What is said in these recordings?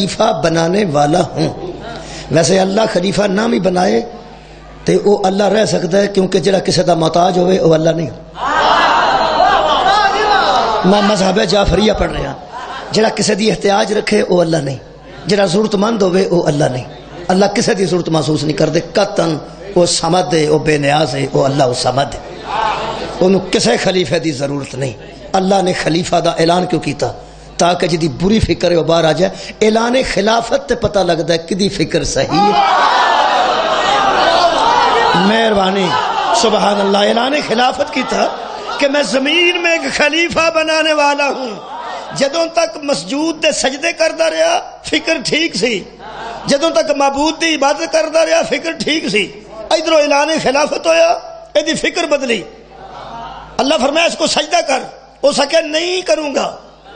خلیفہ بنانے والا ہوں۔ ویسے اللہ خلیفہ نہ بھی بنائے تو وہ اللہ رہ سکتا ہے، کیونکہ جڑا کسی دا محتاج ہوئے وہ اللہ نہیں۔ میں مذہب جعفریہ پڑھ رہا، جڑا کسی دی احتیاج رکھے وہ اللہ نہیں، جڑا ضرورت مند ہوئے وہ اللہ نہیں۔ اللہ کسی دی ضرورت محسوس نہیں کرتے قطعاً، وہ صمد ہے، وہ بے نیاز ہے، وہ اللہ صمد ہے، انہوں کسی خلیفہ دی ضرورت نہیں۔ اللہ نے خلیفہ دا اعلان کیوں کیتا؟ تاکہ جدی بری فکر ہے وہ باہر آ جائے۔ اعلان خلافت تے پتہ لگتا ہے کدی فکر صحیح ہے۔ مہربانی سبحان اللہ، اعلان خلافت کیتا کہ میں زمین میں ایک خلیفہ بنانے والا ہوں۔ جدوں تک مسجود دے سجدے کردا رہا فکر ٹھیک سی، جدوں تک معبود دی عبادت کردا رہا فکر ٹھیک سی، ادھروں اعلان خلافت ہویا، ایدی فکر بدلی۔ اللہ فرمایا اس کو سجدہ کر، وہ سکے نہیں کروں گا۔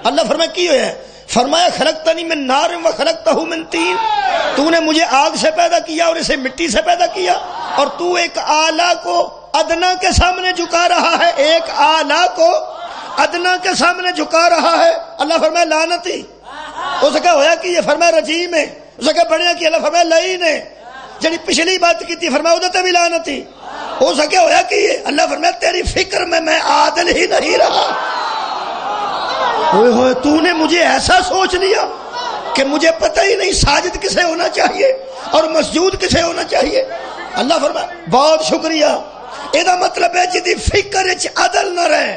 اللہ فرمایا کی ہویا ہے؟ فرمایا خلقتنی من نار و خلقتہ من طین، تو نے مجھے آگ سے پیدا کیا اور اسے مٹی سے پیدا کیا، اور تو ایک اعلیٰ کو ادنا کے سامنے جھکا رہا ہے، ایک اعلیٰ کو ادنا کے سامنے جھکا رہا ہے۔ اللہ فرمایا لعنتی، اس کا ہویا کہ یہ فرمایا رجیم ہے، اس کا بڑھیا کہ اللہ فرمایا لعین ہے۔ جڑی پچھلی بات کی تھی فرمایا ادھر بھی لعنتی، ہو سکے ہویا کہ یہ اللہ فرمایا تیری فکر میں عادل ہی نہیں رہا۔ ہوئے ہوئے تو نے مجھے ایسا سوچ لیا کہ مجھے پتہ ہی نہیں ساجد کسے ہونا چاہیے اور مسجود کسے ہونا چاہیے۔ اللہ فرمایا بہت شکریہ۔ یہ مطلب ہے جدی فکر عدل نہ رہے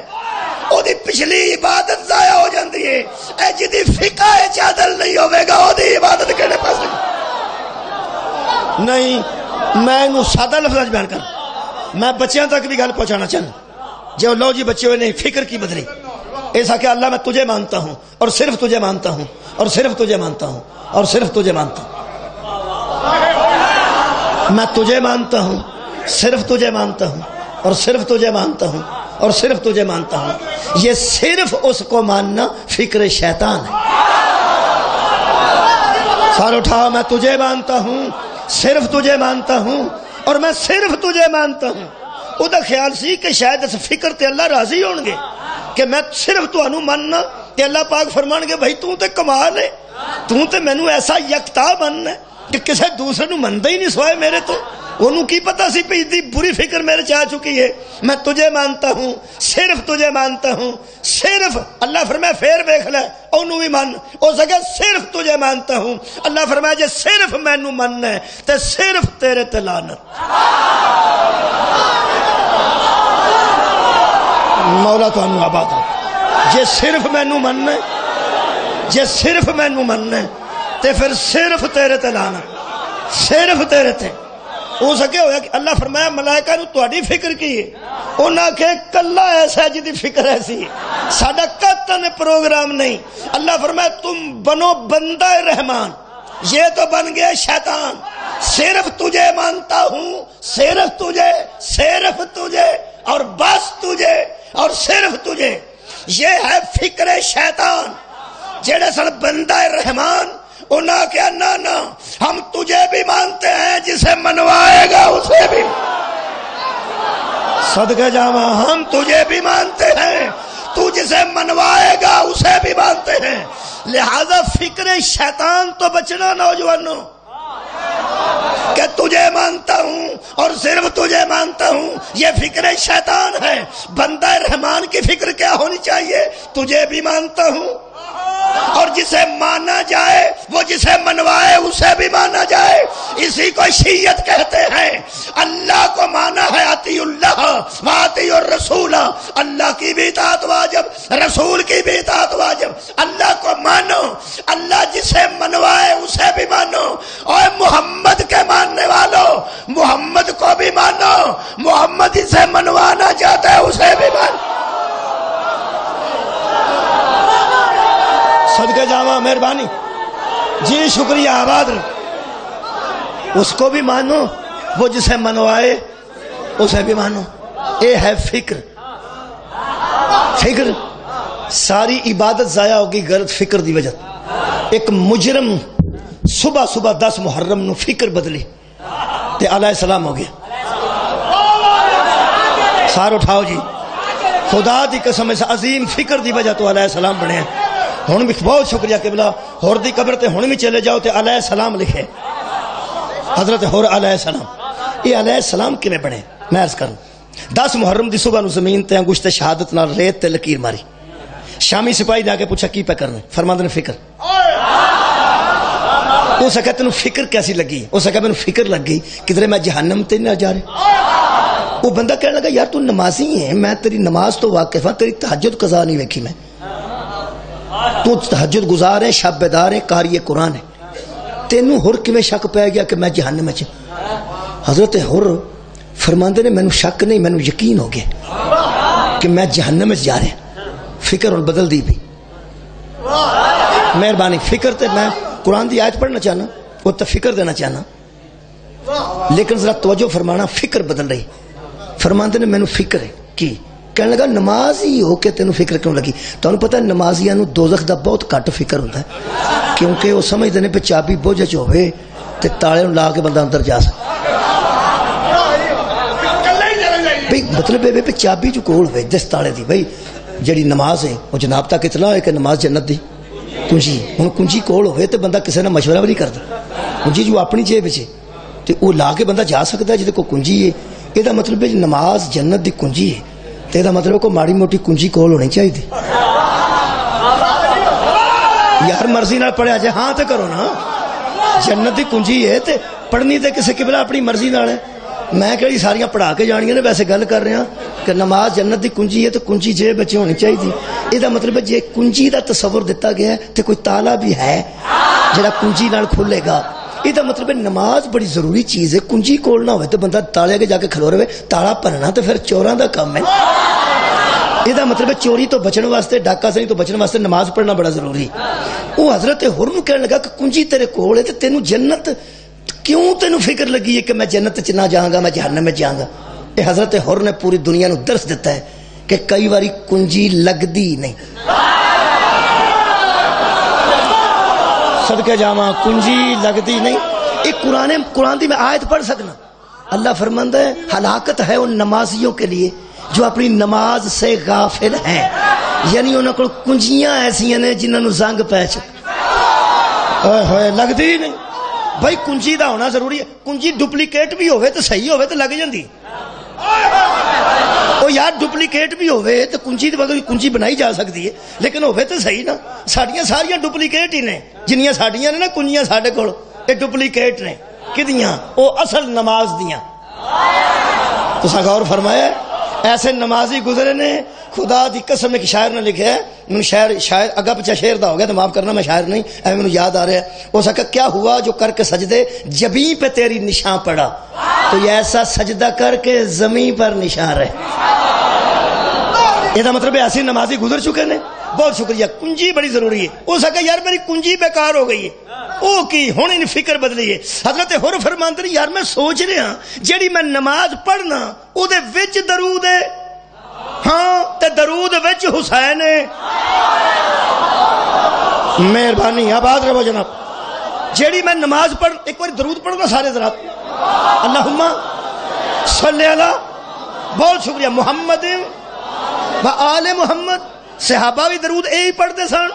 او دی پچھلی عبادت ضائع ہو جاندی ہے، اے جدی فقہ عدل نہیں ہوے گا او دی عبادت کہڑے پاس نہیں۔ میں انہوں سادہ لفظ بیان کر، میں بچیاں تک بھی گل پہنچانا چاہنا۔ جو لو جی بچے ہوئے نہیں فکر کی بدلی، ایسا کہ اللہ میں تجھے مانتا ہوں اور صرف تجھے مانتا ہوں اور صرف تجھے مانتا ہوں اور صرف تجھے مانتا ہوں، میں تجھے مانتا ہوں، صرف تجھے مانتا ہوں اور صرف تجھے مانتا ہوں اور صرف تجھے مانتا ہوں۔ یہ صرف اس کو ماننا فکر شیطان ہے۔ سار اٹھاؤ، میں تجھے مانتا ہوں، صرف تجھے مانتا ہوں اور میں صرف تجھے مانتا ہوں۔ او دا خیال سی کہ شاید اس فکر تے اللہ راضی ہون گے کہ میں صرف تو انہوں ماننا، تے اللہ پاک فرمان گے بھائی تو تے کمال ہے، تو تے میں نو ایسا یکتا ماننا ہے کہ کسے دوسرے نو مندہ ہی نہیں سوائے میرے تو۔ انہوں کی پتا سی پہ اتنی بری فکر میرے چاہ چکی ہے۔ میں تجھے مانتا ہوں، صرف تجھے مانتا ہوں، صرف اللہ فرمایا پھر بیکھ لے انہوں بھی مان، او سکے صرف تجھے مانتا ہوں۔ اللہ فرمایا جے صرف میں نو ماننا ہے تے صرف تیرے تے لعنت۔ مولا تو انہوں آباد ہو، جے صرف میں نو مننا ہے، جے صرف میں نو مننا ہے تے پھر صرف تیرے تے لانا، صرف تیرے تے۔ ہو سکے ہویا کہ اللہ فرمایا ملائکہ نو تہاڈی فکر کی ہے، انہاں کہ کلا ایسا ہے جدی فکر ایسی ہے، ساڈا قطعاً پروگرام نہیں۔ اللہ فرمایا تم بنو بندہ رحمان، یہ تو بن گیا شیطان۔ صرف تجھے مانتا ہوں، صرف تجھے، صرف تجھے اور بس تجھے اور صرف تجھے، یہ ہے فکر شیطان۔ جڑے سن بندہ رحمان انہاں کیا نا ہم تجھے بھی مانتے ہیں، جسے منوائے گا اسے بھی، صدقہ جاواں ہم تجھے بھی مانتے ہیں، تو جسے منوائے گا اسے بھی مانتے ہیں۔ لہذا فکر شیطان تو بچنا نوجوانوں، کہ تجھے مانتا ہوں اور صرف تجھے مانتا ہوں، یہ فکر شیطان ہے۔ بندہ رحمان کی فکر کیا ہونی چاہیے؟ تجھے بھی مانتا ہوں اور جسے مانا جائے، وہ جسے منوائے اسے بھی مانا جائے۔ اسی کو شیعت کہتے ہیں۔ اللہ کو مانا ہے اطیع اللہ و اطیع الرسول، اللہ کی بھی اطاعت واجب، رسول کی بھی اطاعت واجب۔ اللہ کو مانو، اللہ جسے منوائے اسے بھی مانو۔ اور محمد کے ماننے والوں محمد کو بھی مانو، محمد جسے منوانا چاہتا ہے اسے بھی مانو۔ صدقہ جاواں مہربانی جی، شکریہ، آباد رہو۔ اس کو بھی مانو، وہ جسے منوائے اسے بھی مانو۔ اے ہے فکر۔ فکر ساری عبادت ضائع ہوگی غلط فکر دی وجہ۔ ایک مجرم صبح صبح 10 محرم نو فکر بدلی تے علیہ السلام ہو گیا۔ سار اٹھاؤ جی، خدا دی قسم اس عظیم فکر دی وجہ تو علیہ السلام بنے ہیں۔ ہن بھی بہت شکریہ قبلہ، ہور دی قبر تے ہن بھی چلے جاؤ تے علیہ السلام لکھے، حضرت ہور علیہ السلام. یہ علیہ السلام کیویں بنے؟ میں عرض کروں. 10 محرم دی صبح نو زمین تے انگشت شہادت نال ریت تے لکیر ماری. شامی سپاہی نے آ کے پوچھا کی پہ کرنا؟ فرماندے نے فکر. اس آخیا تینوں فکر کیسی لگی؟ اس آخیا مینوں فکر لگ گئی کدھر میں جہنم تے نہ جا رہا. وہ بندہ کہنے لگا یار تو نمازی ہے، میں تیری نماز تو واقف ہاں، تیری تہجد قضا نہیں ویکھی میں. تو تہجد گزار ہے، شب بیدار ہے، قاری قرآن ہے، تینوں ہر کیویں شک پی گیا کہ میں جہنم وچ؟ حضرت ہر فرماندے نے مینوں شک نہیں، مینوں یقین ہو گیا کہ میں جہنم وچ جا رہا. فکر ہن بدل دی پئی. مہربانی فکر تے میں قرآن دی آیت پڑھنا چاہنا، وہ تو فکر دینا چاہنا، لیکن ذرا توجہ فرمانا. فکر بدل رہی. فرماندے نے مینوں فکر ہے کی؟ کہنے لگا نماز ہی ہو کے تینوں فکر کیوں لگی؟ تمہیں پتہ ہے نمازیاں نو دوزخ دا بہت گھٹ فکر ہوتا ہے، کیونکہ وہ سمجھتے ہیں پہ چابی بوجھ چ ہوئے تے تالے لا کے بندہ اندر جا سکتا. بھئی مطلب ہے پہ چابی جو کول ہوئے جس تالے دی. بھئی جڑی نماز ہے وہ جناب تک اطلاع ہے کہ نماز جنت دی کنجی. ہوں کنجی کول ہوئے تو بندہ کسی نے مشورہ بھی نہیں کرتا. کنجی جو اپنی جیب وچ تے وہ لا کے بندہ جا سکتا ہے. جہاں کو کنجی ہے یہ مطلب ہے نماز جنت دی کنجی ہے، تو یہ مطلب کو ماڑی موٹی کنجی کول ہونی چاہیے. یار مرضی نال پڑھیا جائے ہاں تے کرو نا. جنت دی کنجی ہے تے پڑھنی تے کسی قبلہ اپنی مرضی نال ہے. میں کہڑی ساریاں پڑھا کے جانیاں نے، ویسے گل کر رہا کہ نماز جنت دی کنجی ہے تو کنجی جیب بچے ہونی چاہیے. یہ مطلب ہے جے کنجی دا تصور دیتا گیا ہے تو کوئی تالا بھی ہے جڑا کنجی نال کھلے گا. یہ مطلب ہے نماز بڑی ضروری چیز ہے. کنجی کول نہ ہوئے تو بندہ تالے کے جا کے کھلو رہے، تالا بھرنا تو پھر چوراں دا کام ہے. یہ مطلب ہے چوری تو بچن واسطے، ڈاکہ سری تو بچن واسطے نماز پڑھنا بڑا ضروری. وہ حضرت ہر نوں کہنے لگا کہ کنجی تیرے کول ہے تے تینوں جنت کیوں تینوں فکر لگی ہے کہ میں جنت چ نہ جاؤں گا، میں جہنم میں جاؤں گا؟ یہ حضرت ہر نے پوری دنیا نو درس دیتا ہے کہ کئی باری کنجی لگدی نہیں. صدقے جاواں کنجی لگدی نہیں. ایک قرآن دی میں آیت پڑھ سکنا. اللہ فرماندا ہے ہلاکت ہے ان نمازیوں کے لیے جو اپنی نماز سے غافل ہیں. یعنی انہوں کو کنجیاں ایسی ہیں جنہوں نے زنگ پہ ہوئے لگدی نہیں. بھائی کنجی دا ہونا ضروری ہے. کنجی ڈپلیکیٹ بھی ہوئے تو صحیح ہوئے تو لگ جاندی. او یار ڈپلیکیٹ بھی ہوئے تو کنجی دے بغیر کنجی بنائی جا سکتی ہے، لیکن ہوئے تو صحیح نا. ساڈیاں ساریاں ڈپلیکیٹ ہی نے. جنیاں ساڈیاں نے نا کنجیاں ساڈے کول یہ ڈپلیکیٹ نے. کدیاں؟ او اصل نماز دیاں. تو غور فرمایا ایسے نمازی گزرے نے. خدا دی قسم ایک شاعر نے لکھا ہے، میں شاعر اگا پچھا شعر دا ہو گیا تو معاف کرنا میں شاعر نہیں، اے مجھے یاد آ رہا ہے. وہ سکا کیا ہوا جو کر کے سجدے جبیں پہ تیری نشان پڑا، تو یہ ایسا سجدہ کر کے زمین پر نشان رہے. یہ مطلب ہے ایسی نمازی گزر چکے نے. بہت شکریہ. کنجی بڑی ضروری ہے. وہ سکا یار میری کنجی بیکار ہو گئی ہے. او کی ہن ان فکر بدلی ہے. حضرت ہر فرماندے نے یار میں سوچ رہا جیڑی میں نماز پڑھنا او دے وچ درود ہے، ہاں تے درود وچ حسین ہے. مہربانی آباد رہو جناب. جیڑی میں نماز پڑھ، ایک بار درود پڑھو گا سارے ذرا. اللہم صلی علی، بہت شکریہ، محمد و آل محمد. صحابہ بھی درود یہی پڑھتے سن،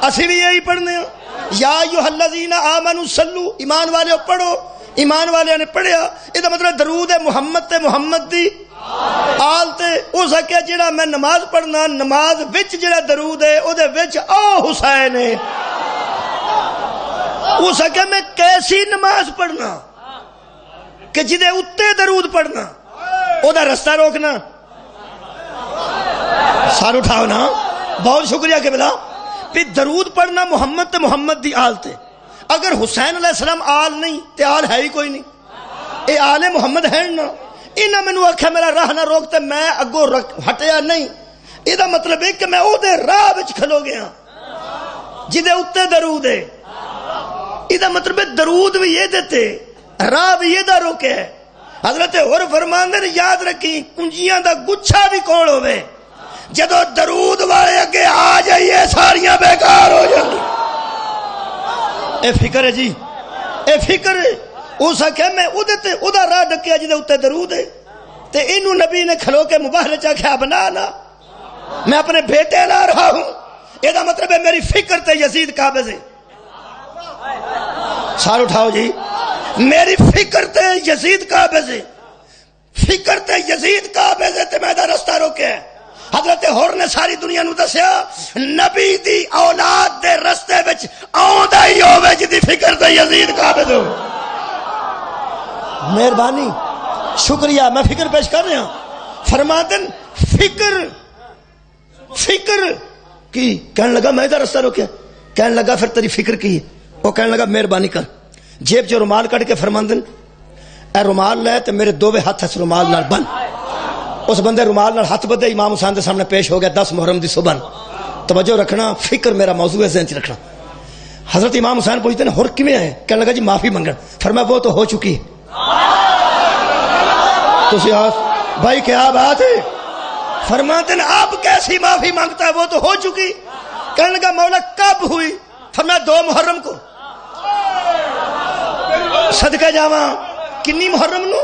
اسی بھی یہی پڑھنے ہیں. یا ایھا الذین آمنوا صلو، ایمان والے پڑھو. ایمان والے نے پڑھیا. یہ مطلب درود ہے محمد تے محمد دی آل تے. او سکیا جڑا میں نماز پڑھنا نماز وچ جڑا درود ہے او دے وچ او حسین ہے. او سکیا میں کیسی نماز پڑھنا کہ جدے اتے درود پڑھنا او دا رستہ روکنا. سار اٹھاؤ نا. بہت شکریہ کہ بلا پھر درود پڑھنا محمد تے محمد دی آل تے. اگر حسین علیہ السلام آل نہیں تے آل ہے ہی کوئی نہیں. اے آل محمد ہے نا. انہاں مینوں آکھیا میرا راہ نہ روک تے میں اگوں ہٹیا نہیں. یہ مطلب ہے کہ میں او دے راہ وچ کھلو گیا جدے اتے درود ہے. یہ مطلب ہے درود بھی یہ دیتے، راہ بھی یہ دا روکے. حضرت اور فرماندے نے یاد رکھی کنجیاں دا گچھا بھی کول ہوئے، جدو درود والے اگے آ جائیے ساریاں بیکار ہو جائیں. اے فکر ہے جی، اے فکر ہے. اس آخیا میں او دا راہ ڈکیا جدے اتنے درود ہے. تے اینو نبی نے کھلو کے مباہلے چاکھیا بنا نا میں اپنے بیٹے لا رہا ہوں. یہ مطلب ہے میری فکر تے یزید قابض ہے. سار اٹھاؤ جی. میری فکر تے یزید قابض ہے. فکر تے یزید قابض ہے تے میں دا رستہ روکیا ہے. حضرت ہور نے ساری دنیا نو دسیا نبی دی اولاد دے رستے وچ آوندا ہی ہوے جدی فکر تے یزید قابض ہو. مہربانی شکریہ. میں فکر پیش کر رہا ہوں. فرماندن فکر کی کہنے لگا میں ادھر رستہ روکیا. کہنے لگا پھر تیری فکر کی. وہ کہنے لگا مہربانی کر. جیب جو رومال کٹ کے فرماندن اے رومال لے تے میرے دوویں ہاتھ اس رومال نال بن. اس بندے رومال نال ہاتھ بدے امام حسین دے سامنے پیش ہو گیا 10 محرم دی صبح. توجہ رکھنا فکر میرا موضوع ہے ذہن چ رکھنا. حضرت امام حسین پوچھتے ہیں ہور کیویں آئے. کہنے لگا جی معافی منگن. فرمایا وہ تو ہو چکی ہے. تو بھائی کیا بات ہے. فرماتے ہیں آپ کیسی معافی مانگتا ہے وہ تو ہو چکی. کہنے لگا مولا کب ہوئی. فرمایا 2 محرم کو. صدقہ جاواں کنی محرم نو.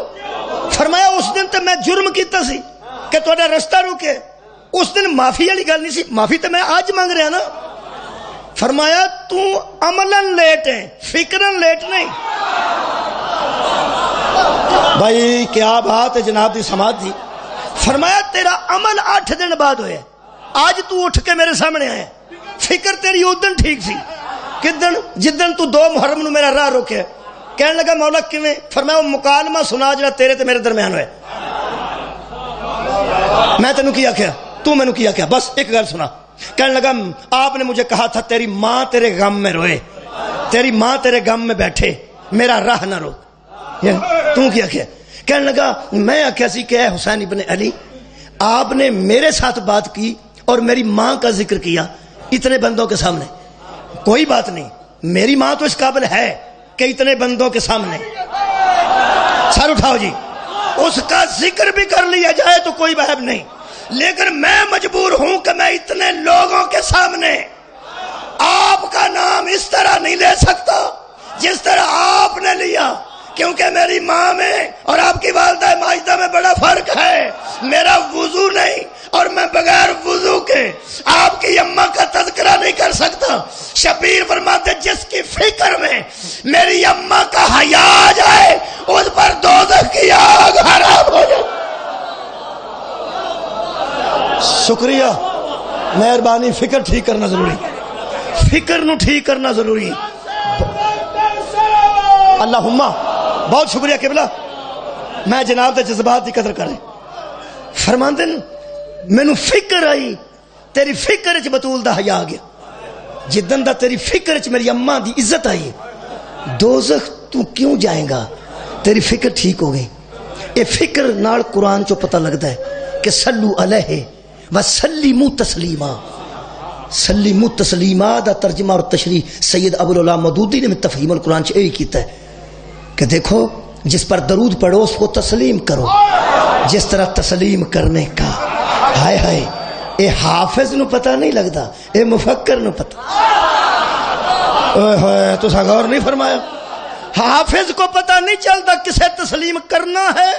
فرمایا اس دن تو میں جرم کیتا سی کہ تہاڈا رستہ روکے. اس دن معافی والی گل نہیں سی. معافی تو میں آج مانگ رہا نا. فرمایا تو عملاً لیٹ ہے فکراً لیٹ نہیں. بھائی کیا بات ہے جناب دی سماعت دی. فرمایا تیرا عمل 8 دن بعد ہویا. آج تو اٹھ کے میرے سامنے آیا. فکر تیری ادن ٹھیک سی کدن جدن تو 2 محرم نو میرا راہ روکے. کہنے لگا مولا کیویں. فرمایا وہ مکالمہ سنا جڑا تیرے تے میرے درمیان ہوئے. میں تینوں کیا کیا تو مینوں کیا کیا بس ایک گل سنا. کہنے لگا آپ نے مجھے کہا تھا تیری ماں تیرے غم میں روئے. تیری ماں تیرے غم میں بیٹھے میرا راہ نہ روک. تو کیا کیا. کہنے لگا میں آخیا سی کہ اے حسین ابن علی آپ نے میرے ساتھ بات کی اور میری ماں کا ذکر کیا اتنے بندوں کے سامنے. کوئی بات نہیں میری ماں تو اس قابل ہے کہ اتنے بندوں کے سامنے. سر اٹھاؤ جی. اس کا ذکر بھی کر لیا جائے تو کوئی بحث نہیں. لیکن میں مجبور ہوں کہ میں اتنے لوگوں کے سامنے آپ کا نام اس طرح نہیں لے سکتا جس طرح آپ نے لیا. کیونکہ میری ماں میں اور آپ کی والدہ ماجدہ میں بڑا فرق ہے. میرا وضو نہیں اور میں بغیر وضو کے آپ کی اماں کا تذکرہ نہیں کر سکتا. شبیر فرماتے جس کی فکر میں میری اماں کا حیا آ جائے اس پر دوزخ کی آگ حرام ہو جائے. شکریہ مہربانی. فکر ٹھیک کرنا ضروری. فکر نو ٹھیک کرنا ضروری. اللہم بہت شکریہ قبلہ. میں جناب دے جذبات دی قدر کریں. فرماندن مینوں فکر آئی تیری فکر وچ بطول دا حیا آ گیا. جدن دا تیری فکر وچ میری اماں دی عزت آئی دوزخ تو کیوں جائیں گا. تیری فکر ٹھیک ہو گئی. اے فکر نال قرآن چو پتہ لگتا ہے کہ صلو علیہ وسلموا تسلیما. سلیموا تسلیما دا ترجمہ اور تشریح سید ابو العلا مودودی نے تفہیم القرآن چ یہی کیتا ہے کہ دیکھو جس پر درود پڑھو اس کو تسلیم کرو جس طرح تسلیم کرنے کا. ہائے ہائے اے حافظ نو پتہ نہیں لگتا اے مفکر نو پتہ. تو غور نہیں فرمایا. حافظ کو پتہ نہیں چلتا کسے تسلیم کرنا ہے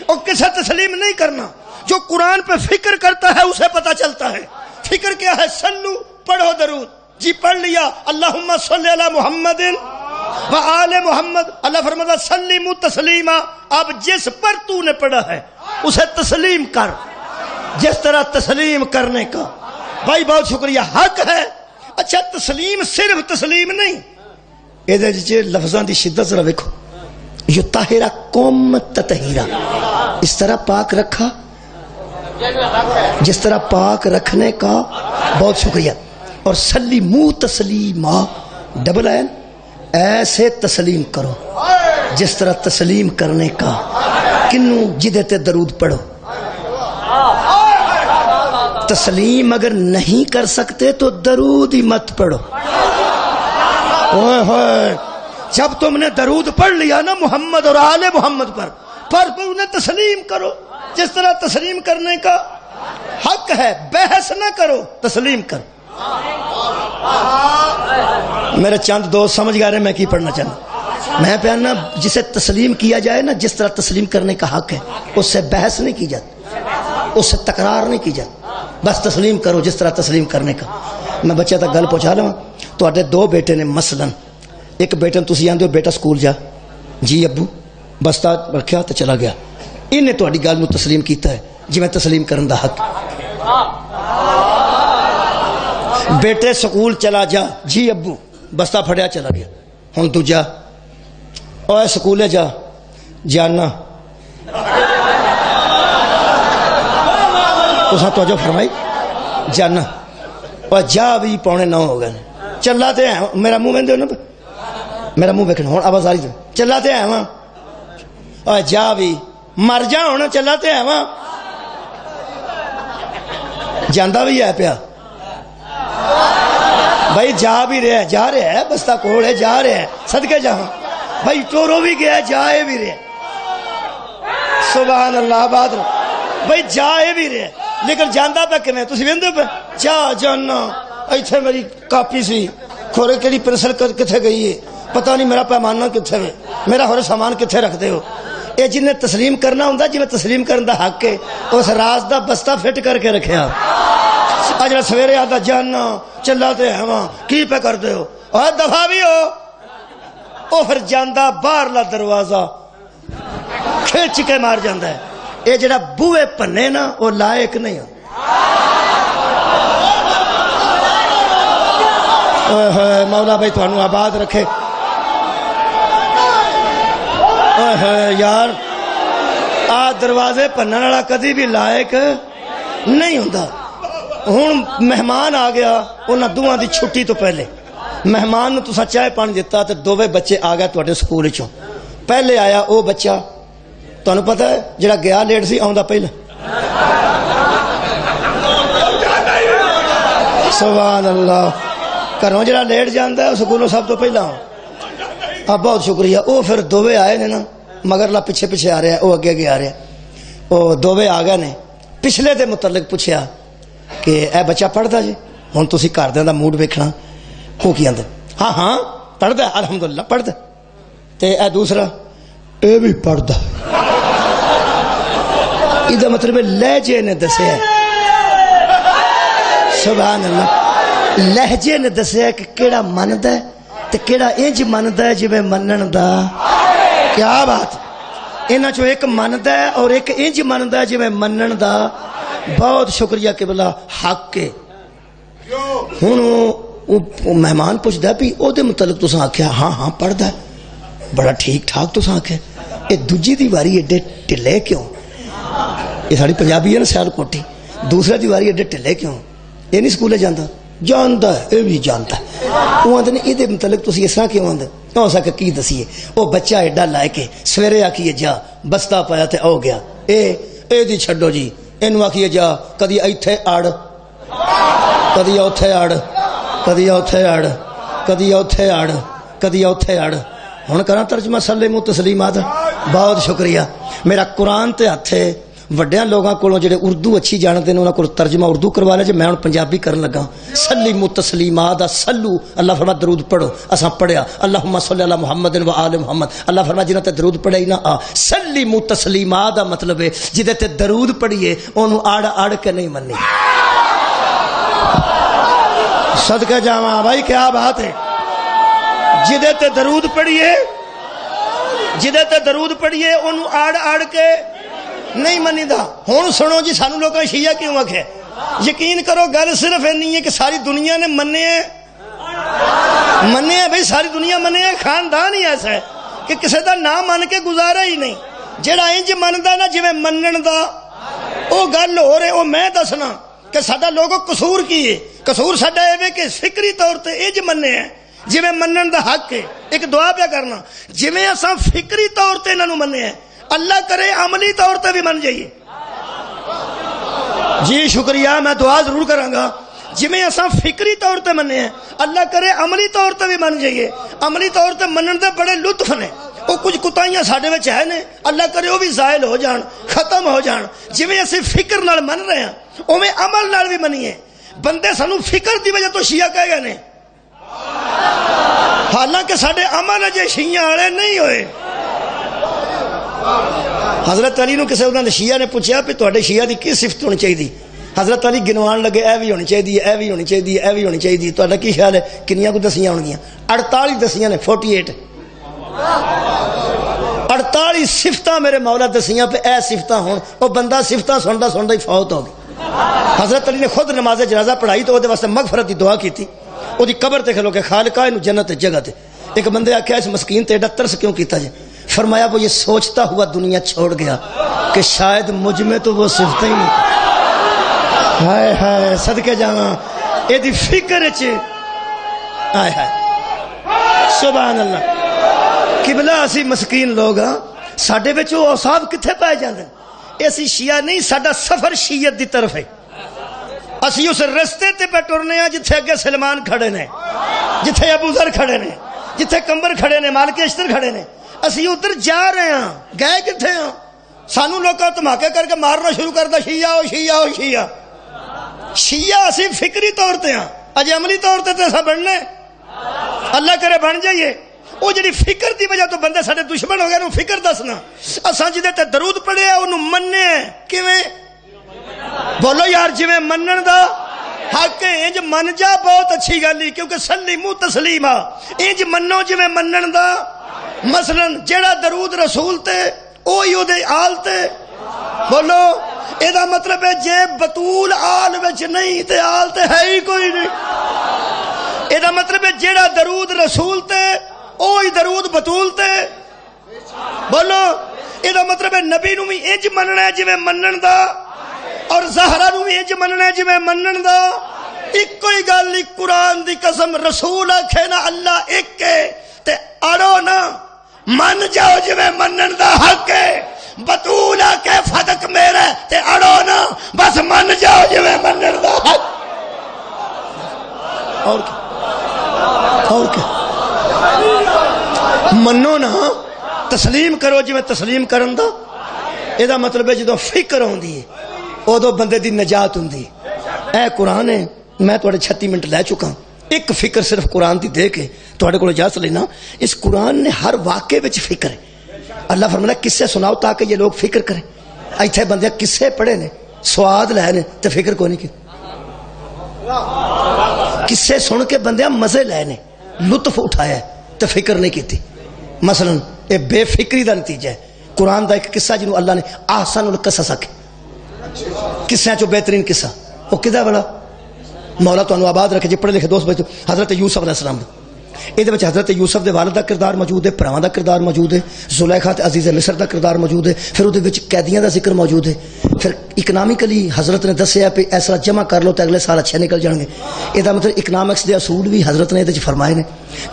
اور کسے تسلیم نہیں کرنا. جو قرآن پہ فکر کرتا ہے اسے پتہ چلتا ہے. فکر کیا ہے. سلو پڑھو درود. جی پڑھ لیا اللہم صلی علی محمد و آل محمد. اللہ فرماتا سلیموا تسلیما. اب جس پر تو نے پڑھا ہے اسے تسلیم کر جس طرح تسلیم کرنے کا. بھائی بہت شکریہ. حق ہے. اچھا تسلیم صرف تسلیم نہیں. یہ لفظاں دی شدت ذرا دیکھو. یطہرا قوم تطہیرا. اس طرح پاک رکھا جس طرح پاک رکھنے کا. بہت شکریہ. اور سلیموا تسلیما ڈبل این ایسے تسلیم کرو جس طرح تسلیم کرنے کا. کنوں جدے تے درود پڑھو. تسلیم اگر نہیں کر سکتے تو درود ہی مت پڑھو. اوئے ہوئے جب تم نے درود پڑھ لیا نا محمد اور آل محمد پر انہیں تسلیم کرو جس طرح تسلیم کرنے کا حق ہے. بحث نہ کرو تسلیم کرو. میرے چند دوست سمجھ گئے میں کی پڑھنا چاہتا. میں پہننا جسے تسلیم کیا جائے نا جس طرح تسلیم کرنے کا حق ہے اس سے بحث نہیں کی جاتی اس سے تکرار نہیں کی جاتی. بس تسلیم کرو جس طرح تسلیم کرنے کا. میں بچہ تک گل پہنچا لوا. تواڈے دو بیٹے نے مثلا ایک بیٹے نوں تسی آندے ہو بیٹا سکول جا, جی ابو بستا رکھیا تے چلا گیا, انہیں تہاڈی گل نوں تسلیم کیتا ہے جی میں تسلیم کرن دا حق. بیٹے سکول چلا جا, جی ابو بستا پھڑیا چلا گیا. ہن دوجا اوے سکولے جا, جانا تساں توجہ فرمائی, جانا اور جا بھی 8:45 ہو گئے, چلا تے ہے میرا منہ ویندے ہو نا, میرا منہ ویکھنا ہن آواز آ رہی, چلا تے ہے واں اور جا بھی مر جا ہن, چلا تے ہے واں جاندا بھی ہے پیا بھائی, جا بھی رہا ہے, جا رہا ہے بستا کول ہے, جا رہا ہے صدقے جا بھائی, ٹورو بھی گیا جائے بھی رہے, سبحان اللہ آباد رو بھائی, جائے بھی رہے لیکن جانا پہ کمیں تسی ویندے پہ جا جانا. ایتھے میری کاپی سی کھورے کیڑی پنسل کتھے گئی ہے, پتہ نہیں میرا پیمانہ کتھے ہے, میرا ہور سامان کتھے رکھ دے ہو. اے جن نے تسلیم کرنا ہوندا جی میں تسلیم کرن دا حق ہے, اس راز دا بستہ فٹ کر کے رکھیا. اجڑا سویرے آتا جانا چلا تے ہواں کی پہ کر دے ہو, اور دفعہ بھی ہو. او پھر جاندا باہرلا دروازہ کھچ کے مار جاندا ہے. اے جڑا بوئے پنے نا وہ لائق نہیں ہو. اوئے ہوئے مولا بھائی تانوں آباد رکھے. اوئے ہوئے یار آ دروازے پنن والا کدی بھی لائق نہیں ہوندا. ہن مہمان آ گیا, انہاں دوواں دی چھٹی تو پہلے مہمان نو تساں چائے پانی دیتا تے دوویں بچے آ گئے تواڈے سکول وچوں. پہلے آیا او بچہ تانوں پتہ ہے جڑا گیا لیٹ سی آوندا پہلے. سبحان اللہ, گھروں جڑا لیٹ جاندا ہے سکولوں سب تو پہلا. اب بہت شکریہ. او پھر دوویں آئے نے نا, مگرلا پیچھے پیچھے آ رہا ہے, او اگے اگے آ رہا ہے. او دوویں آ گئے نے, پچھلے دے متعلق پوچھیا کہ اے بچہ پڑھدا جی, ہن تسی گھر دا موڈ ویکھنا. وہ کی آندا ہاں ہاں پڑھدا الحمدللہ پڑھدا. تے اے دوسرا اے بھی پڑھدا. یہ مطلب لہجے نے دسیا, سبحان اللہ, لہجے نے دسیا کہ کیڑا مندا ہے تے کیڑا انج مندا ہے جویں منن دا. کیا بات, انہاں چوں ایک مندا ہے اور ایک انج مندا ہے جویں منن دا. بہت شکریہ قبلہ حق کے. ہن مہمان پوچھدا بھی او دے متعلق تساں آکھیا ہاں ہاں پڑھدا ہے, بڑا ٹھیک ٹھاک تساں آکھیا. اے دوجی دی واری ایڈے ٹلے کیوں؟ یہ ساری پنجابی ہے نا سیال کوٹی. دوسرا دی واری ایڈے ٹلے کیوں؟ یہ نہیں سکولے جاندا, جاندا ہے, یہ بھی جاندا ہے. وہ آندے نے یہ دے متعلق تسی اس طرح کیوں آندے؟ ہو سکے کی دسیے, وہ بچہ ایڈا لائے کے سویرے آکھیے جا بستا پایا تے او گیا. اے دی چھڈو جی, اینو آکھیے جا کدی ایتھے اڑ کدی اوتھے اڑ کدی اوتھے اڑ کدی اوتھے اڑ کدی اوتھے اڑ. ہن کراں ترجمہ سلیم و تسلیمات. بہت شکریہ. میرا قرآن تے ہاتھ ہے, وڈیاں لوگاں کولوں جڑے اردو اچھی جانتے ہیں انہاں کول ترجمہ اردو کروا لے جے, میں ہن پنجابی کرن لگا. سلیم و تسلیمات سلو, اللہ فرما درود پڑھو. اساں پڑھیا اللہم صلی علی محمد و آل محمد. اللہ فرما جنہاں تے درود پڑھے ہی نہ آ. سلیم و تسلیمات دا مطلب ہے جدے تے درود پڑھیے اونوں اڑ اڑ کے نہیں مننی. صدقہ جاواں بھائی, کیا بات ہے. جدے تے درود پڑھیے, جدے تے درود پڑھیے انہوں آڑ آڑ کے نہیں منی دا. ہون سنو جی سانو لوگوں شیعہ کیوں آکھے, یقین کرو گل صرف نہیں ہے کہ ساری دنیا نے مننے ہیں بھئی, ساری دنیا مننے ہیں. خاندان ہی ایسا ہے کہ کسی دا نام من کے گزارا ہی نہیں. جڑا انج مندا نا جویں منن دا او گل ہو رہے, او میں دسنا کہ ساڈا لوگوں قصور کی ہے. قصور ساڈا اے کہ فکری طور تے انج مننے ہیں جویں منن دا حق ہے. ایک دعا پہ کرنا, جویں اساں فکری طور تے انہاں نوں مننے ہیں, اللہ کرے عملی طور تے بھی من جائیے. جی شکریہ, میں دعا ضرور کراں گا. جویں اساں فکری طور تے مننے ہیں, اللہ کرے عملی طور تے بھی من جائیے. عملی طور تے منن دے بڑے لطف نے. وہ کچھ کتائیاں ساڈے وچ ہے نے, اللہ کرے وہ بھی زائل ہو جان, ختم ہو جان. جویں اسی فکر نال من رہے ہیں اویں عمل نال بھی منیے. بندے سانو فکر دی وجہ تو شیعہ کہہ گئے نے, حالانکہ ساڈے عمل اجے شیعہ والے نہیں ہوئے. حضرت علی نو کسی انہاں دے شیعہ نے پوچھا کہ تواڈے شیعہ دی کی صفت ہونی چاہیے؟ حضرت علی گنوان لگے اے بھی ہونی چاہیے، اے بھی ہونی چاہیے، اے بھی ہونی چاہیے. تہاڈا کی خیال ہے کنیاں کو دسیاں ہونگیاں؟ 48 دسیاں نے. 48 48 صفتاں میرے مولا دسیاں پہ اے صفتاں ہون. وہ بندہ صفتاں سندا سندا ہی فوت ہو گیا. حضرت علی نے خود نماز جنازہ پڑھائی تو وہ واسطے مغفرت دی دعا کی تھی. وہ قبر تے کھلو کے خالقہ انو جنت جگہ تے. ایک بندے آخیا اس مسکین تے ایڈا ترس کیوں کیتا جی؟ فرمایا وہ یہ سوچتا ہوا دنیا چھوڑ گیا کہ شاید مجھ میں تو وہ صفتیں ہی نہیں. ہائے ہائے صدقے جاواں اے دی فکر چ. ہائے ہائے سبحان اللہ. قبلہ اسی مسکین لوگ ہاں، ساڈے وچ او اوصاف کتھے پائے جاندے؟ اسی شیعہ نہیں، ساڈا سفر شیعت دی طرف ہے. اسی اس رستے تے پہ ٹرنے ہاں جتھے اگے سلمان کھڑے نے، جتھے ابو ذر کھڑے نے، جتھے کمبر کھڑے نے، مالک اشتر کھڑے نے. اسی ادھر جا رہے ہیں. گئے کتھے ہاں؟ سانو لوکاں دھماکے کر کے مارنا شروع کردا شیعہ او شیعہ او شیعہ. شیعہ اسی فکری طور تے ہاں، اجے عملی طور تے اساں بننے اللہ کرے بن جائیے. وہ جڑی فکر دی وجہ تو بندے سارے دشمن ہو گئے. نو فکر دسنا اساں جدے تے درود پڑھے اونوں مننے کیویں؟ بولو یار جویں منن دا حق ہے انج من جا بہت اچھی گل ہے، کیونکہ سلیمو تسلیما انج منو جویں منن دا. مثلا جڑا درود رسول تے اوہی او دے آل تے. بولو اے دا مطلب ہے جے بطول آل وچ نہیں تے آل تے ہے ہی کوئی نہیں. اے دا مطلب ہے جڑا درود رسول تے اوہی درود بطول تے. بولو اے دا مطلب ہے نبی نو بھی انج مننا ہے جویں منن دا، اور زہرا نو بھی انج مننا ہے جویں منن دا. ایک ہی گل قرآن دی قسم رسول آکھے نا اللہ ایک ہے تے اڑو نا من جاؤ جویں منن دا حق ہے. بطول آکھے فدق میرا تے اڑو نا بس من جاؤ جویں منن دا حق. اور کیا اور کیا منو نا تسلیم کرو جویں تسلیم کرن دا. اے دا مطلب ہے جدوں فکر ہوندی ہے ادو بندے دی نجات ہوندی. اے قرآن ہے. میں تھوڑے 36 منٹ لے چکا. ایک فکر صرف قرآن دی دے کے تھوڑے کو اجازت لینا. اس قرآن نے ہر واقعے وچ فکر ہے. اللہ فرمایا قصے سناؤ تاکہ یہ لوگ فکر کریں. ایتھے بندے قصے پڑھے نے، سواد لے نے تے فکر کوئی نہیں کی. قصے سن کے بندے مزے لے نے، لطف اٹھایا تے فکر نہیں کیتی. مثلا یہ بے فکری دا نتیجہ ہے. قرآن دا ایک قصہ جنہوں اللہ نے احسن القصص آکھے، قصے چو بہترین قصہ وہ کدا بڑا مولا تو آباد رکھے جی پڑھے لکھے دوست بچوں. حضرت یوسف علیہ السلام یہ حضرت یوسف دے والد دا کردار موجود ہے، پراواں دا کردار موجود ہے، زلیخا تے عزیز مصر دا کردار موجود ہے، پھر وہ قیدیاں دا ذکر موجود ہے. پھر اکنامکلی حضرت نے دسیا پہ ایسا جمع کر لو تو اگلے سال اچھے نکل جان گے. یہ مطلب اکنامکس دے اصول بھی حضرت نے یہ فرمائے نے.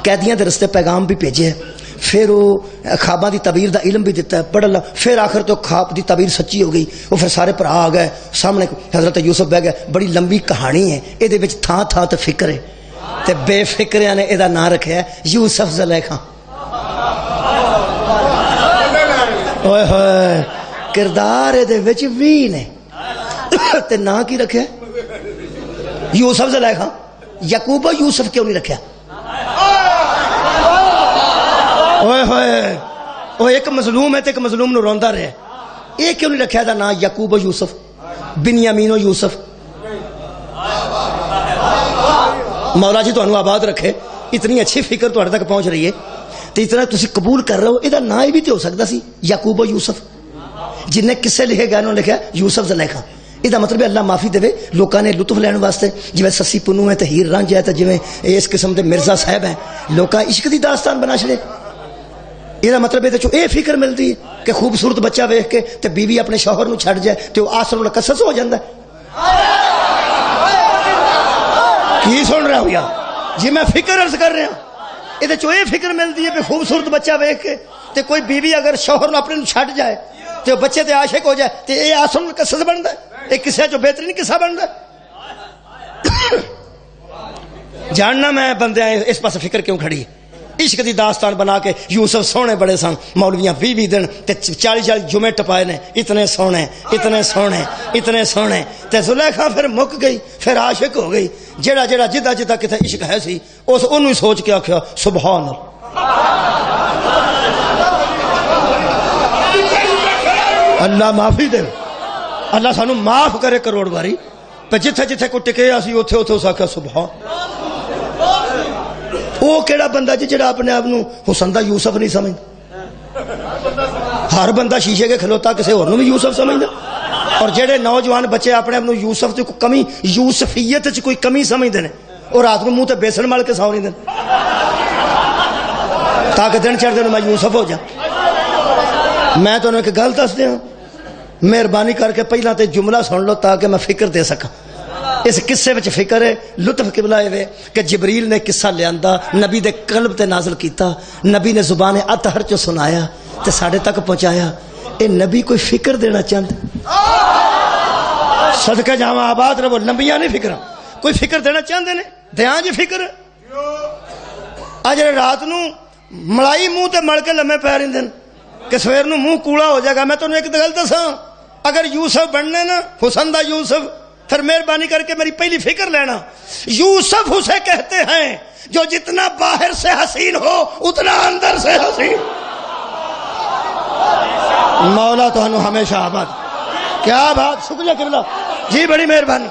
قیدیاں دے رستے پیغام بھی بھیجے ہے. پھر وہ خواباں دی تعبیر دا علم بھی دیتا ہے پڑھ اللہ. پھر آخر تو خواب دی تعبیر سچی ہو گئی. وہ پھر سارے بھرا آ گئے سامنے، حضرت یوسف بہ گئے. بڑی لمبی کہانی ہے یہ تھان تھان تے فکر ہے. تے بے فکریاں نے یہ نام رکھا ہے یوسف زلیخا. اوئے ہوئے کردار یہ بھی نے تے نام کی رکھا یوسف زلیخا. یعقوب یوسف کیوں نہیں رکھا؟ اوئے ہوئے وہ ایک مظلوم ہے تے ایک مظلوم نو روندا رہے. یہ کیوں نہیں رکھا دا نام یعقوب یوسف، بنیامین و یوسف؟ مولا جی تانوں آباد رکھے. اتنی اچھی فکر تہاڈے تک پہنچ رہی ہے تے اتنا تسی قبول کر رہے ہو. یہ نام بھی تو ہو سکتا سی یعقوب و یوسف. جن نے قصے لکھے گئے انہوں نے لکھا یوسف زلیخا. یہ مطلب اللہ معافی دے لوکاں نے لطف لین واسطے جویں سسی پنو ہے تے ہیر رانجھ ہے تے جویں اس قسم دے مرزا صاحب ہیں لوکاں عشق دی داستان بنا چھڑے. یہ مطلب یہ فکر ملتی ہے کہ خوبصورت بچہ ویکھ کے تے بیوی اپنے شوہر نو چھڑ جائے تے وہ آسن القصص ہو جاندا ہے. کی سن رہا ہوں یار جی میں فکر عرض کر رہا. یہ فکر ملتی ہے کہ خوبصورت بچہ ویکھ کے تے کوئی بیوی اگر شوہر نو اپنے چھڑ جائے تے بچے تے عاشق ہو جائے تے یہ آسن القصص بنتا ہے. یہ قصے جو بہترین قصہ بنتا ہے. جاننا میں بندے اس پاس فکر کیوں کھڑی ہے. عشق دی داستان بنا کے یوسف سونے بڑے سن. مولویاں 20 دن تے 40 جمعے ٹپائے نے. اتنے سونے اتنے سونے اتنے سونے تے زلیخا پھر مک گئی. پھر عاشق ہو گئی. جڑا جڑا جدا جدا کتے عشق ہے سی اس انہوں سوچ کے آخیا سبحان اللہ. اللہ معافی دے. اللہ سانو معاف کرے کروڑ باری. تے جتھے جتھے کوئی ٹکیا سی اوتھے اوتھے اس آکھیا سبحان. وہ کیڑا بندہ جی جڑا اپنے آپ حسن دا یوسف نہیں سمجھدا؟ ہر بندہ شیشے کے کھلوتا کسی اور بھی یوسف سمجھدا. اور جڑے نوجوان بچے اپنے آپ یوسف تے کوئی کمی، یوسفیت چ کوئی کمی سمجھدے نے، اور رات کو منہ تے بیسن مل کے سو نہیں دین تاکہ دن چڑھتے میں یوسف ہو جا. میں تو ایک گل دس دیا، مہربانی کر کے پہلا تے جملہ سن لو تاکہ میں فکر دے سکا. اس قصے وچ فکر ہے، لطف قبلہ ہے کہ جبریل نے قصہ لیا نبی دے قلب تے نازل کیتا، نبی نے زبان اطہر چ سنایا تے ساڈے تک پہنچایا. اے نبی کوئی فکر دینا چاہتا؟ صدقہ جاواں آباد رہو، لمبیاں نہیں فکر، کوئی فکر دینا چاہتے نے؟ دیاں جی فکر. اج رات نو ملائی منہ تے مل کے لمے پی رہندے کہ سویر نو منہ کوڑا ہو جائے گا. میں تمہیں ایک گل دساں، اگر یوسف بننے نا، حسن دا یوسف، پھر مہربانی کر کے میری پہلی فکر لینا، یوسف اسے کہتے ہیں جو جتنا باہر سے حسین ہو اتنا اندر سے حسین. مولا تو ہمیشہ آباد. کیا بات، شکریہ قبلہ جی، بڑی مہربانی.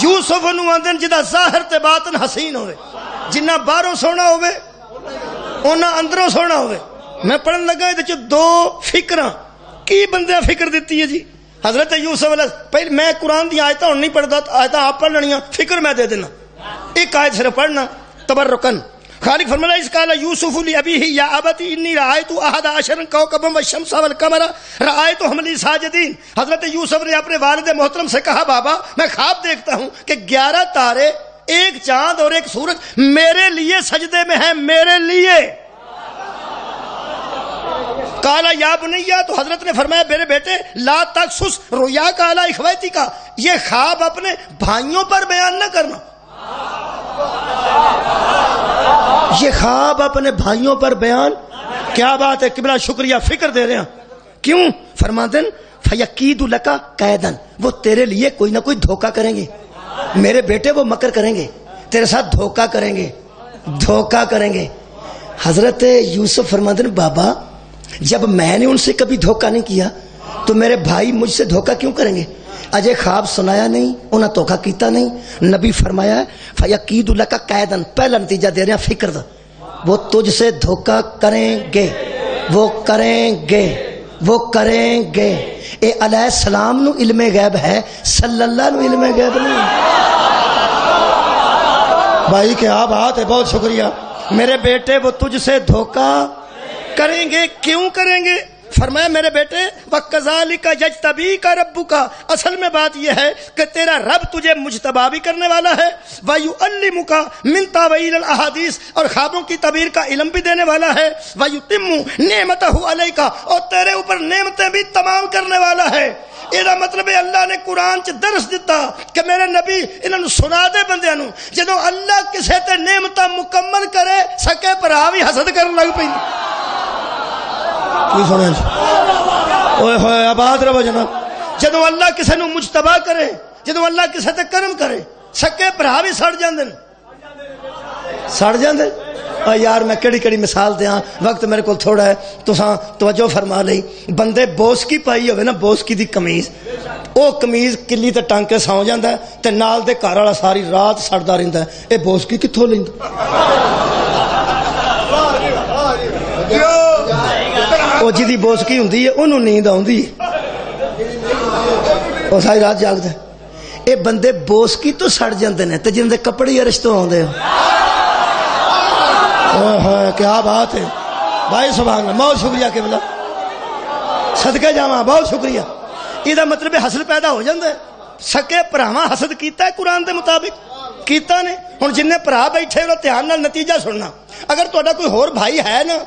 یوسف انہوں آندن جدا ظاہر تے باطن حسین ہوئے، جنہ باہروں سونا ہوئے انہاں اندروں سونا ہوئے. میں پڑھن لگا یہ دو فکراں کی بندے فکر دیتی ہے جی. حضرت یوسف علیہ پہلے میں قرآن دی آیتاں نہیں پڑھتا، آیتاں آپ پڑھ لڑیاں، فکر میں دے دینا. ایک آیت صرف پڑھنا تبرکن. خالق فرمایا اس قال یوسف لابیہ یا ابتی انی رأیت احد عشر کوكبا والشمس والقمر رأیتهم لی ساجدین. حضرت یوسف نے اپنے والد محترم سے کہا بابا میں خواب دیکھتا ہوں کہ 11 تارے، ایک چاند اور ایک سورج میرے لیے سجدے میں ہیں، میرے لیے. کالا یا بنیا، تو حضرت نے فرمایا میرے بیٹے لا تقصص رؤیا کا علی اخویتک، یہ خواب اپنے بھائیوں پر بیان نہ کرنا. یہ خواب اپنے بھائیوں پر بیان. کیا بات ہے قبلہ، شکریہ، فکر دے رہے ہیں. کیوں؟ فرماتے ہیں فیکید لک قیدن، وہ تیرے لیے کوئی نہ کوئی دھوکہ کریں گے. میرے بیٹے وہ مکر کریں گے، تیرے ساتھ دھوکہ کریں گے، دھوکہ کریں گے. حضرت یوسف فرماتے ہیں بابا جب میں نے ان سے کبھی دھوکہ نہیں کیا تو میرے بھائی مجھ سے دھوکہ کیوں کریں گے؟ اجے خواب سنایا نہیں، انہیں دھوکہ کیتا نہیں. نبی فرمایا فیکید لک قیدن، پہلا نتیجہ دے رہے ہیں فکر دا، وہ تجھ سے دھوکہ کریں گے، وہ کریں گے، وہ کریں گے. اے علیہ السلام نو علم غیب ہے، صلی اللہ نو علم غیب نہیں. بھائی کیا بات ہے، بہت شکریہ. میرے بیٹے وہ تجھ سے دھوکہ کریں گے. کیوں کریں گے؟ فرمایا میرے بیٹے وَكَذَلِكَ يَجْتَبِيكَ رَبُّكَ، اصل میں بات یہ ہے کہ تیرا رب تجھے مجتبی بھی کرنے والا ہے، وَيُعَلِّمُكَ مِن تَأْوِيلِ الْأَحَادِيثِ، اور خوابوں کی تعبیر کا علم بھی دینے والا ہے، وَيُتِمُّ نِعْمَتَهُ عَلَيْكَ، اور تیرے اوپر نعمتیں بھی تمام کرنے والا ہے. یہ مطلب ہے اللہ نے قرآن چ درس دیتا کہ میرے نبی انہوں سنا دے بندیاں نو جدوں اللہ کسے تے نعمتاں مکمل کرے سکے بھرا بھی حسد کرن لگ پئی. کی سنیں جی، اوئے ہوئے آباد رہو جناب. جدوں اللہ کسے نو مجتبی کرے، جدوں اللہ کسے تے کرم کرے، سکے بھرا بھی سڑ جاندے، سڑ جاندے. یار میں کیڑی کیڑی مثال دیاں، وقت میرے کو تھوڑا ہے، تساں توجہ فرما لئی. بندے بوس کی پائی ہوئے نا، بوس کی دی قمیض، او قمیض کلی تے ٹانگ کے سو جاندا ہے تے نال دے گھر والا ساری رات سڑدا رہندا ہے. اے بوس کی کتھوں لیندا؟ وہ جی بوسکی ہوں انہوں نیند آتی، وہ ساری رات جاگتا ہے. یہ بندے بوسکی تو سڑ جاندے ہیں تے جن دے کپڑے عرش تو آتے ہیں. کیا بات ہے بھائی، سبحان اللہ، بہت شکریہ قبلہ، صدقے جاواں، بہت شکریہ. یہ مطلب حسد پیدا ہو جاتا ہے. سکے بھراواں حسد کیتا ہے قرآن دے مطابق کیتا نے. ہن جن بھرا بیٹھے وہ دھیان نال نتیجہ سننا. اگر تہاڈا کوئی ہور بھائی ہے نا،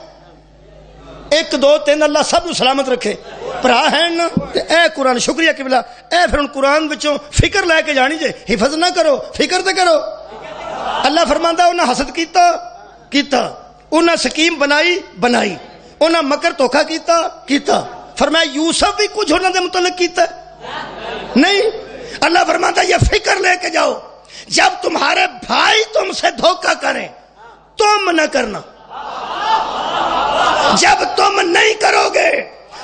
1 2 3 اللہ سب کو سلامت رکھے، بھرا ہے نا، اے قرآن، شکریہ قبلہ، اے پھر قرآن وچوں فکر لے کے جانی جے. حفظ نہ کرو، فکر تے کرو. اللہ فرماندا انہاں حسد کیتا، انہاں سکیم بنائی، انہاں مکر دھوکا کیتا. فرمایا یوسف بھی کچھ انہاں دے متعلق کیتا نہیں. اللہ فرماندا یہ فکر لے کے جاؤ، جب تمہارے بھائی تم سے دھوکا کریں تم نہ کرنا. جب تم نہیں کرو گے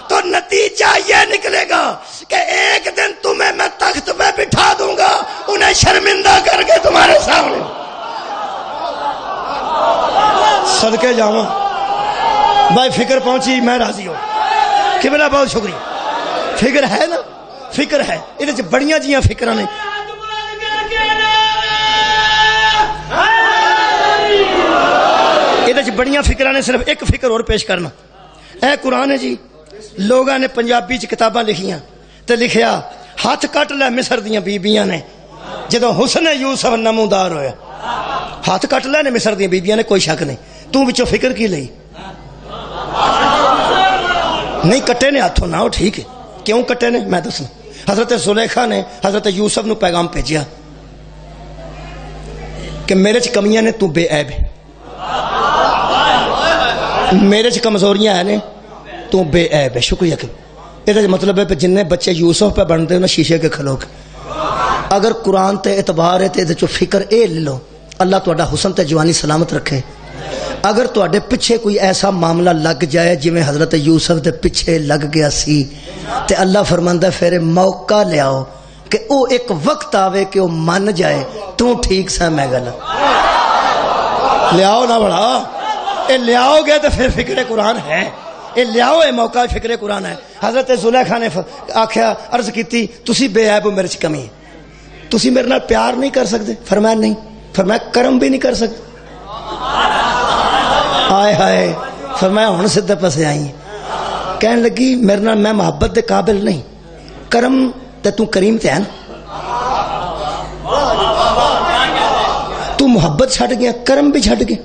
تو نتیجہ یہ نکلے گا کہ ایک دن تمہیں میں تخت پہ بٹھا دوں گا، انہیں شرمندہ کر کے تمہارے سامنے۔ صدقے جاواں بھائی فکر پہنچی، میں راضی ہوں قبلہ، بہت شکریہ۔ فکر ہے نا، فکر ہے، یہ بڑیاں جیاں فکراں نے۔ یہ بڑیاں فکراں نے، صرف ایک فکر اور پیش کرنا۔ اے قرآن ہے جی، لوگاں نے پنجابی چ کتاباں لکھیاں تے لکھیا ہاتھ کٹ لے مصر دیاں بیبیاں نے جدوں حسن یوسف نمودار ہویا، ہاتھ کٹ لے نے مصر دیاں بیبیاں نے، کوئی شک نہیں۔ تو وچوں فکر کی لئی؟ نہیں کٹے نے ہاتھوں نہ، وہ ٹھیک ہے، کیوں کٹے نے میں دسنا۔ حضرت زلیخا نے حضرت یوسف نو پیغام بھیجیا کہ میرے چ کمیاں نے، تو بے عیب ہے، میرے چ کمزوریاں ہیں نے، تو بے عیب ہے۔ شکریہ کہ یہ مطلب ہے جن بچے یوسف پہ بنتے ہیں شیشے کے کھلو کے۔ اگر قرآن تے اعتبار ہے تے چو فکر اے لے لو، اللہ تہاڈا حسن تے جوانی سلامت رکھے۔ اگر تہاڈے پیچھے کوئی ایسا معاملہ لگ جائے جویں حضرت یوسف دے پیچھے لگ گیا سی، تے اللہ فرماندا پھر موقع لیاؤ کہ او ایک وقت آوے کہ او من جائے تو ٹھیک سا میں گل لیاؤ نہ بڑا، اے لیاؤ گے تو پھر فکر قرآن ہے، اے لیاؤ اے موقع فکر قرآن ہے۔ حضرت زلیخا نے آکھیا، عرض کیتی تسی بے عیب ہو، میرے چ کمی ہے، تسی میرے نال پیار نہیں کر سکتے؟ فرمایا نہیں، فرمایا کرم بھی نہیں کر سکتے؟ آئے ہائے، فرمایا ہن سدھے پسے آئی ہیں۔ کہنے لگی میرے نال میں محبت دے قابل نہیں، کرم تے تو کریم تے ہے نا، تو محبت چھڈ گیا کرم بھی چھڈ گیا۔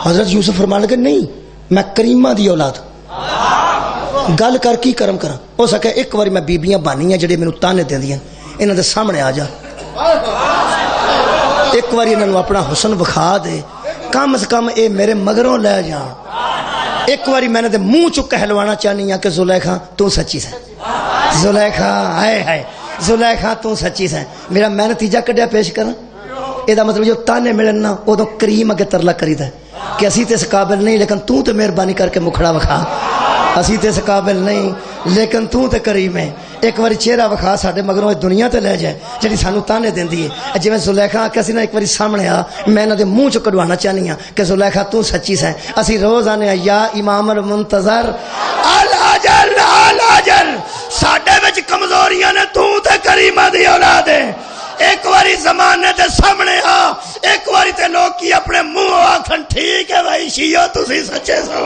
حضرت یوسف فرمان لگے نہیں، میں کریمہ دی اولاد، گل کر کی کرم کرا۔ ہو سکے ایک باری میں بیبیاں بانی ہیں جڑے مینوں تانے دیندیاں، انہاں دے سامنے آ جا، ایک باری انہاں نوں اپنا حسن وکھا دے، کم از کم اے میرے مگروں لے جان۔ ایک باری میں نے دے منہ چ کہلوانا چاہنی ہاں کہ زلیخا تو سچی سیں، زلیخا ہائے ہائے زلیخا تو سچی سیں۔ میرا میں نتیجہ کڈیا پیش کراں، یہ مطلب جو تانے ملن نا ادو کریم اگے ترلا کریدا کہ اسی تے اس قابل نہیں لیکن تو تے مہربانی کر کے مکھڑا وکھا، اسی تے اس قابل نہیں لیکن تو تے کریم ہے، ایک باری چہرہ وکھا ساڈے مگروں دنیا تے لے جائے جڑی سانو تانے دیندی ہے۔ جویں زلیخا آکھیا سی نا ایک باری سامنے آ، میں انہاں دے منہ چ کڈوانا چاہنی ہاں کہ زلیخا تو سچی سیں۔ اسی روز آنے یا امام المنتظر الاجل الاجل، ساڈے وچ کمزوریاں نے، تو تے کریمہ دی اولاد ہے۔ ایک باری زمانے تے سامنے آ، ایک باری تے لوگ کی اپنے منہ آکھن ٹھیک ہے بھائی شیعہ تسی سچے سو۔